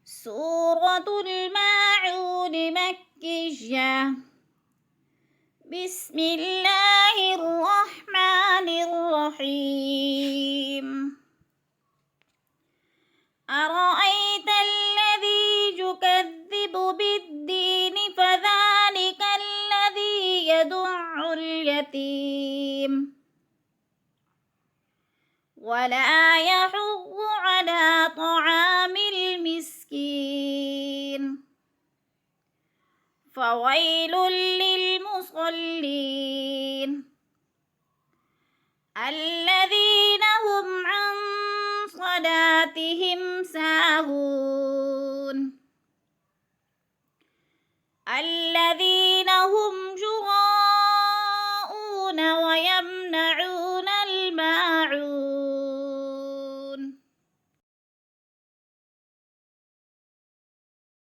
سورة الماعون مكية. بسم الله الرحمن الرحيم. أرأيت الذي يكذب بالدين فذلك الذي يدع اليتيم ولا يحض على طعام المسكين فويل للمصلين الذين هم عن صلاتهم ساهون